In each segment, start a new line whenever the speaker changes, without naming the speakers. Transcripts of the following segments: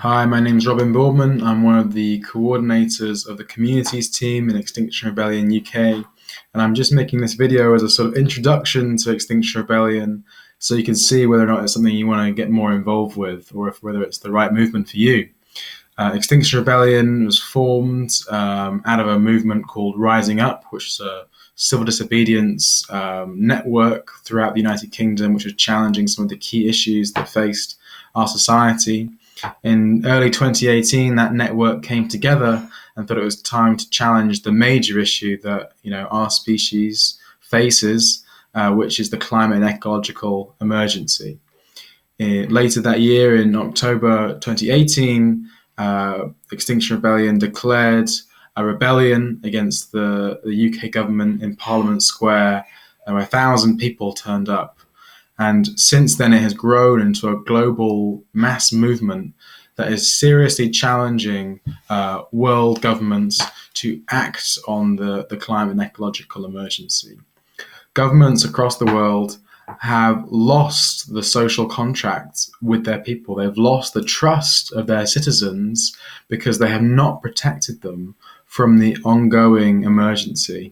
Hi, my name is Robin Boardman. I'm one of the coordinators of the communities team in Extinction Rebellion UK, and I'm just making this video as a sort of introduction to Extinction Rebellion so you can see whether or not it's something you want to get more involved with or whether it's the right movement for you. Extinction Rebellion was formed out of a movement called Rising Up, which is a civil disobedience network throughout the United Kingdom, which was challenging some of the key issues that faced our society. In early 2018, that network came together and thought it was time to challenge the major issue that our species faces, which is the climate and ecological emergency. Later that year, in October 2018, Extinction Rebellion declared a rebellion against the UK government in Parliament Square, where 1,000 people turned up. And since then, it has grown into a global mass movement that is seriously challenging world governments to act on the climate and ecological emergency. Governments across the world have lost the social contract with their people. They've lost the trust of their citizens because they have not protected them from the ongoing emergency.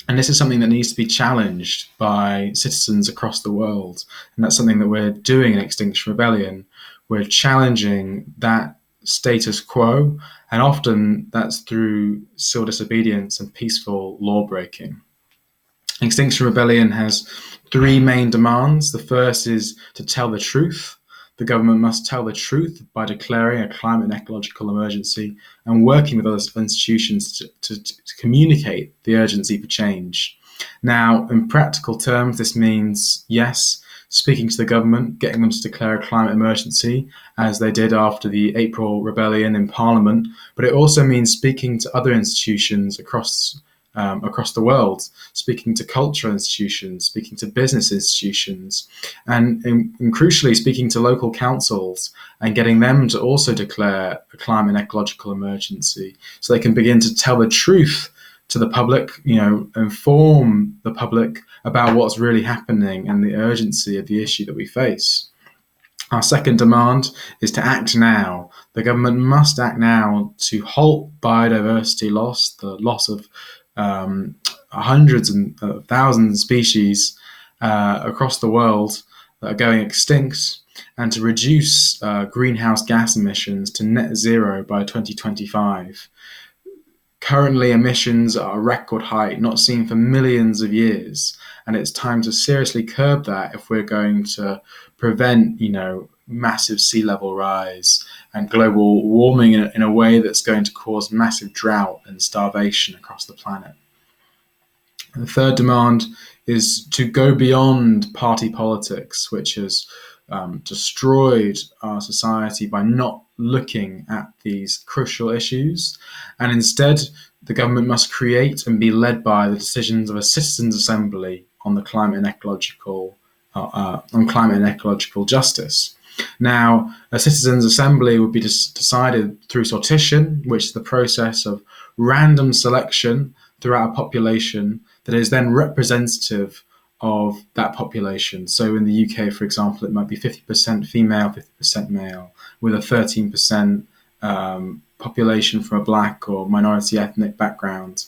And this is something that needs to be challenged by citizens across the world. And that's something that we're doing in Extinction Rebellion. We're challenging that status quo, and often that's through civil disobedience and peaceful law breaking. Extinction Rebellion has three main demands. The first is to tell the truth. The government must tell the truth by declaring a climate and ecological emergency and working with other institutions to communicate the urgency for change. Now, in practical terms, this means, yes, speaking to the government, getting them to declare a climate emergency, as they did after the April Rebellion in Parliament, but it also means speaking to other institutions across the world, speaking to cultural institutions, speaking to business institutions, and crucially speaking to local councils and getting them to also declare a climate and ecological emergency so they can begin to tell the truth to the public, inform the public about what's really happening and the urgency of the issue that we face. Our second demand is to act now. The government must act now to halt biodiversity loss, the loss of hundreds and thousands of species across the world that are going extinct, and to reduce greenhouse gas emissions to net zero by 2025. Currently, emissions are a record height, not seen for millions of years, and it's time to seriously curb that if we're going to prevent, massive sea level rise and global warming in a way that's going to cause massive drought and starvation across the planet. And the third demand is to go beyond party politics, which has destroyed our society by not looking at these crucial issues, and instead the government must create and be led by the decisions of a citizens' assembly on the climate and ecological justice. Now, a citizens' assembly would be decided through sortition, which is the process of random selection throughout a population that is then representative of that population. So in the UK, for example, it might be 50% female, 50% male, with a 13% population from a black or minority ethnic background.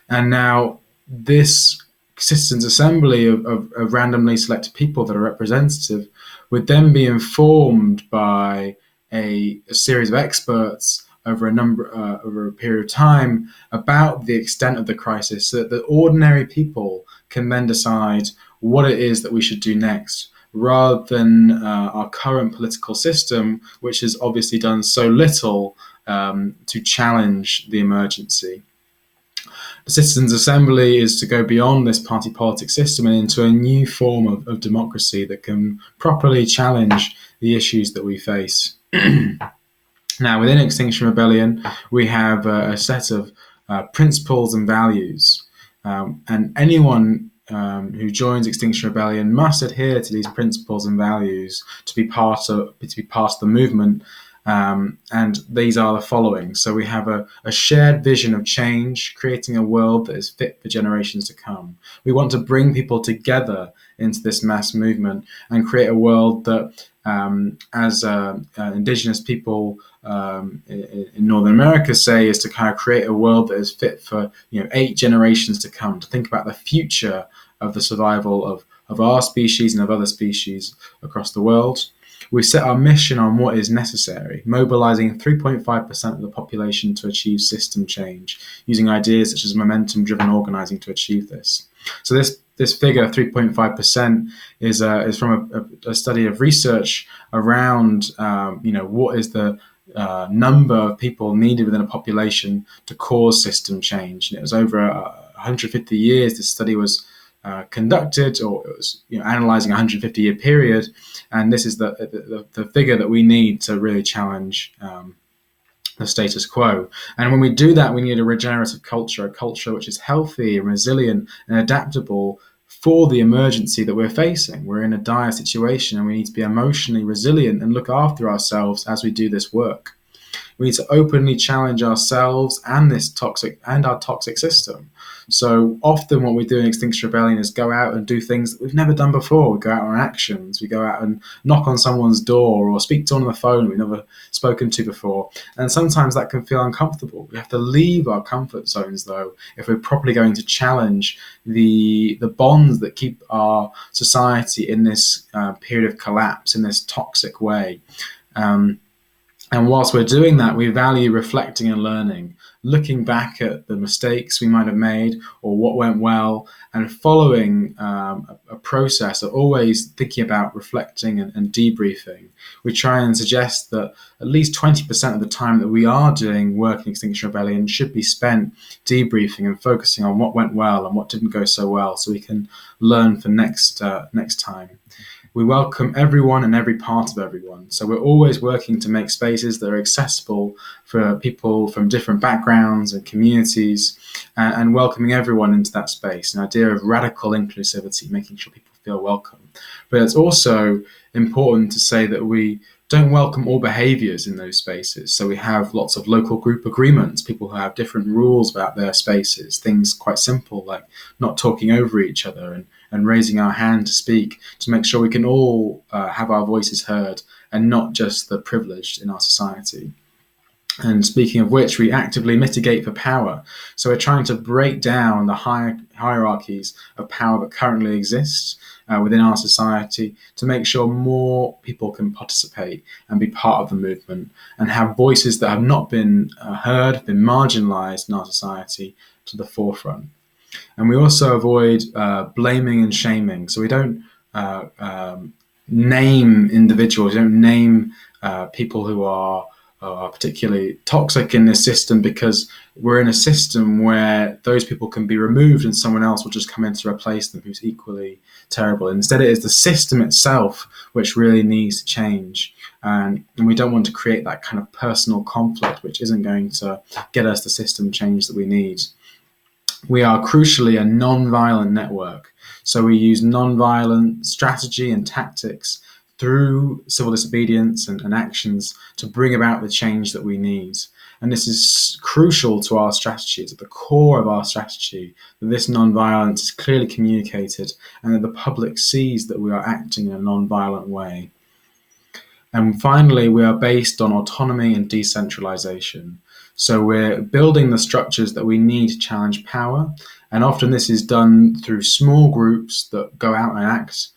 And now this citizens' assembly of randomly selected people that are representative would then be informed by a series of experts over a period of time about the extent of the crisis, so that the ordinary people can then decide what it is that we should do next, rather than our current political system, which has obviously done so little to challenge the emergency. The Citizens' Assembly is to go beyond this party politics system and into a new form of democracy that can properly challenge the issues that we face. Now, within Extinction Rebellion, we have a set of principles and values, and anyone who joins Extinction Rebellion must adhere to these principles and values to be part of the movement. And these are the following. So we have a shared vision of change, creating a world that is fit for generations to come. We want to bring people together into this mass movement and create a world that, as indigenous people in Northern America say, is to kind of create a world that is fit for 8 generations to come, to think about the future of the survival of our species and of other species across the world. We set our mission on what is necessary, mobilizing 3.5% of the population to achieve system change, using ideas such as momentum-driven organizing to achieve this. So this figure, 3.5%, is from a study of research around what is the number of people needed within a population to cause system change. And it was over 150 years. This study was conducted, or it was analyzing a 150-year period, and this is the figure that we need to really challenge the status quo. And when we do that, we need a regenerative culture, a culture which is healthy and resilient and adaptable for the emergency that we're facing. We're in a dire situation, and we need to be emotionally resilient and look after ourselves as we do this work. We need to openly challenge ourselves and our toxic system. So often what we do in Extinction Rebellion is go out and do things that we've never done before. We go out on actions. We go out and knock on someone's door or speak to someone on the phone we've never spoken to before. And sometimes that can feel uncomfortable. We have to leave our comfort zones, though, if we're properly going to challenge the bonds that keep our society in this period of collapse, in this toxic way. And whilst we're doing that, we value reflecting and learning, looking back at the mistakes we might have made or what went well, and following a process of always thinking about reflecting and debriefing. We try and suggest that at least 20% of the time that we are doing work in Extinction Rebellion should be spent debriefing and focusing on what went well and what didn't go so well, so we can learn for next time. We welcome everyone and every part of everyone. So we're always working to make spaces that are accessible for people from different backgrounds and communities, and welcoming everyone into that space, an idea of radical inclusivity, making sure people feel welcome. But it's also important to say that we don't welcome all behaviors in those spaces. So we have lots of local group agreements, people who have different rules about their spaces, things quite simple like not talking over each other and raising our hand to speak, to make sure we can all have our voices heard and not just the privileged in our society. And speaking of which, we actively mitigate for power. So we're trying to break down the hierarchies of power that currently exist within our society to make sure more people can participate and be part of the movement and have voices that have not been heard, been marginalized in our society to the forefront. And we also avoid blaming and shaming. So we don't name individuals, we don't name people who are particularly toxic in this system, because we're in a system where those people can be removed and someone else will just come in to replace them who's equally terrible. Instead, it is the system itself which really needs to change. And we don't want to create that kind of personal conflict which isn't going to get us the system change that we need. We are crucially a non-violent network. So we use non-violent strategy and tactics through civil disobedience and actions to bring about the change that we need. And this is crucial to our strategy. It's at the core of our strategy that this non-violence is clearly communicated and that the public sees that we are acting in a non-violent way. And finally, we are based on autonomy and decentralization. So we're building the structures that we need to challenge power. And often this is done through small groups that go out and act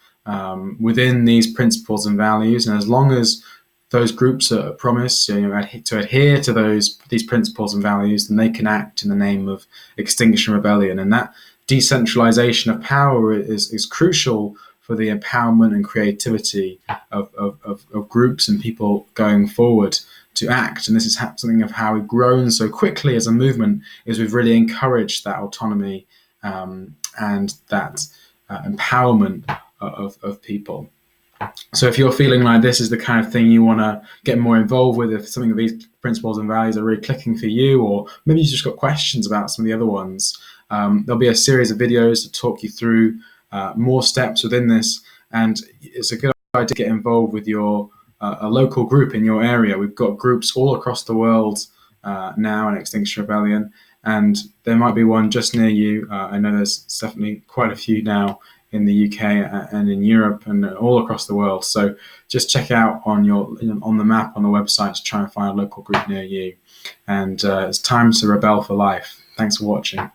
within these principles and values. And as long as those groups are promised to adhere to these principles and values, then they can act in the name of Extinction Rebellion. And that decentralization of power is crucial for the empowerment and creativity of groups and people going forward to act. And this is something of how we've grown so quickly as a movement, is we've really encouraged that autonomy and that empowerment of people. So if you're feeling like this is the kind of thing you want to get more involved with, if something of these principles and values are really clicking for you, or maybe you've just got questions about some of the other ones, there'll be a series of videos to talk you through more steps within this. And it's a good idea to get involved with your a local group in your area. We've got groups all across the world now in Extinction Rebellion, and there might be one just near you. I know there's definitely quite a few now in the UK and in Europe and all across the world. So just check out on the map on the website to try and find a local group near you. And it's time to rebel for life. Thanks for watching.